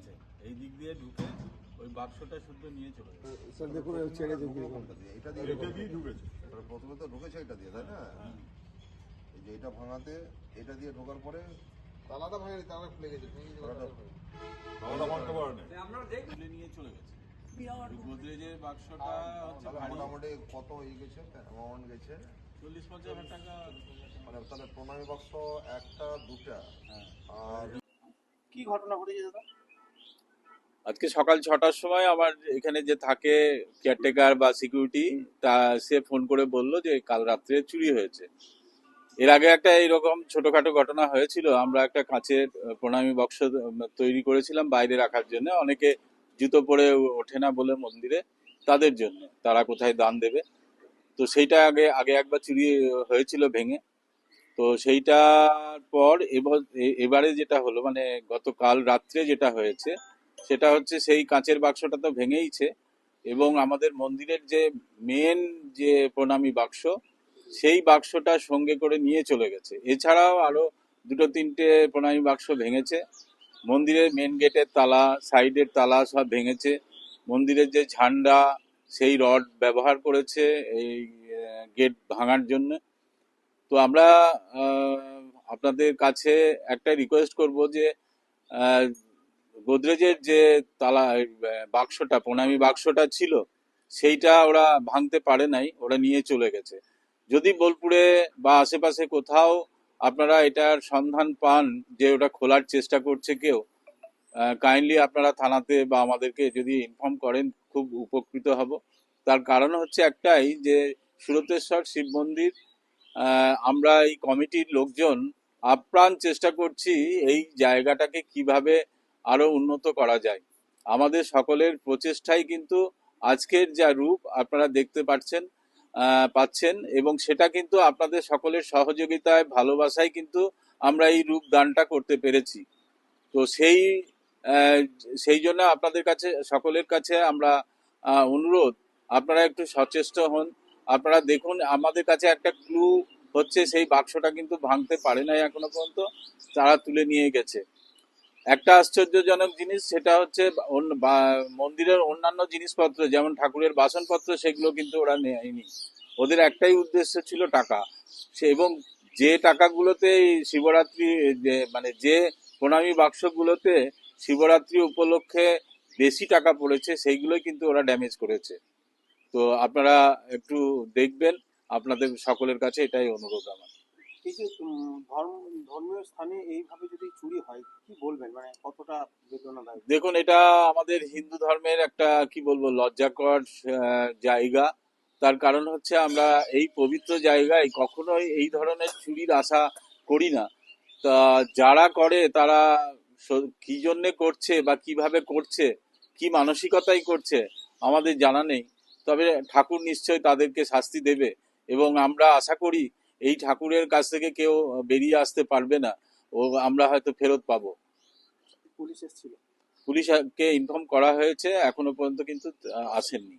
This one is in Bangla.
ভেঙেছে, এই দিক দিয়ে ঢুকে ওই বাক্সটা শুদ্ধ নিয়ে চলে গেছে। স্যার দেখুন ছেড়ে দেখুন এটা দিয়ে ঢুকেছে, প্রথমে তো ঢুকেছে এটা দিয়ে, তাই না? এই যে এটা ভাঙাতে এটা দিয়ে ঢোকার পরে তালাটা ভাঙেনি, তালা খুলে গেছে। তুলে নিয়ে চলে গেছে। গোদরেজের বাক্সটা হচ্ছে ভারী, মোটামুটি কত হয়ে গেছে, অ্যামাউন্ট গেছে 40-50 হাজার টাকা। মানে তাহলে প্রণামী বাক্স একটা দুটা। আর কি ঘটনা ঘটেছে দাদা? আজকে সকাল 6টার সময় আমার এখানে যে থাকে কেয়ারটেকার বা সিকিউরিটি, তা সে ফোন করে বলল যে কাল রাত্রে চুরি হয়েছে। এর আগে একটা এইরকম ছোটখাটো ঘটনা হয়েছিল। আমরা একটা কাঁচের প্রণামী বাক্স তৈরি করেছিলাম বাইরে রাখার জন্য, অনেকে জুতো পরে ওঠে না বলে মন্দিরে, তাদের জন্য, তারা কোথায় দান দেবে। তো সেইটা আগে আগে একবার চুরি হয়েছিল ভেঙে। তো সেইটার পর এবারে যেটা হলো, মানে গতকাল রাত্রে যেটা হয়েছে সেটা হচ্ছে সেই কাঁচের বাক্সটা তো ভেঙেইছে, এবং আমাদের মন্দিরের যে মেন যে প্রণামী বাক্স, সেই বাক্সটা সঙ্গে করে নিয়ে চলে গেছে। এছাড়াও আরো 2-3টে প্রণামী বাক্স ভেঙেছে। মন্দিরের মেন গেটের তালা, সাইডের তালা সব ভেঙেছে। মন্দিরের যে ঝান্ডা, সেই রড ব্যবহার করেছে এই গেট ভাঙার জন্য। তো আমরা আপনাদের কাছে একটা রিকোয়েস্ট করব যে গোদরেজের যে তালা বাক্সটা, প্রণামী বাক্সটা ছিল, সেইটা ওরা ভাঙতে পারে নাই, ওরা নিয়ে চলে গেছে। যদি বোলপুরে বা আশেপাশে কোথাও আপনারা এটার সন্ধান পান যে ওটা খোলার চেষ্টা করছে কেউ, কাইন্ডলি আপনারা থানাতে বা আমাদেরকে যদি ইনফর্ম করেন খুব উপকৃত হব। তার কারণ হচ্ছে একটাই, যে সুরতেশ্বর শিব মন্দির, আমরা এই কমিটির লোকজন আপ্রাণ চেষ্টা করছি এই জায়গাটাকে কিভাবে আরো উন্নত করা যায়। আমাদের সকলের প্রচেষ্টাই কিন্তু আজকের যা রূপ আপনারা দেখতে পাচ্ছেন, এবং সেটা কিন্তু আপনাদের সকলের সহযোগিতায়, ভালোবাসায় কিন্তু আমরা এই রূপ দানটা করতে পেরেছি। তো সেই জন্য আপনাদের কাছে, সকলের কাছে আমরা অনুরোধ, আপনারা একটু সচেষ্ট হন। আপনারা দেখুন, আমাদের কাছে একটা ক্লু হচ্ছে সেই বাক্সটা কিন্তু ভাঙতে পারে নাই এখনো পর্যন্ত, তারা তুলে নিয়ে গেছে। একটা আশ্চর্যজনক জিনিস, সেটা হচ্ছে মন্দিরের অন্যান্য জিনিসপত্র যেমন ঠাকুরের বাসনপত্র, সেগুলো কিন্তু ওরা নেয়নি। ওদের একটাই উদ্দেশ্য ছিল টাকা। এবং যে টাকাগুলোতে শিবরাত্রি, মানে যে প্রণামী বাক্সগুলোতে শিবরাত্রি উপলক্ষে বেশি টাকা পড়েছে, সেইগুলোই কিন্তু ওরা ড্যামেজ করেছে। তো আপনারা একটু দেখবেন, আপনাদের সকলের কাছে এটাই অনুরোধ আমার। এই যে ধর্মীয় স্থানে এইভাবে যদি চুরি হয়, কি বলবেন, মানে কতটা বেদনাদায়ক? দেখুন, এটা আমাদের হিন্দু ধর্মের একটা কি বলবো লজ্জাকর জায়গা। তার কারণ হচ্ছে আমরা এই পবিত্র জায়গায় কখনোই এই ধরনের চুরির আশা করি না। তা যারা করে তারা কি জন্যে করছে বা কিভাবে করছে, কি মানসিকতাই করছে আমাদের জানা নেই। তবে ঠাকুর নিশ্চয় তাদেরকে শাস্তি দেবে, এবং আমরা আশা করি এই ঠাকুরের কাছ থেকে কেউ বেরিয়ে আসতে পারবে না, ও আমরা হয়তো ফেরত পাবো। পুলিশ এসেছিল? পুলিশকে ইনফর্ম করা হয়েছে, এখনো পর্যন্ত কিন্তু আসেননি।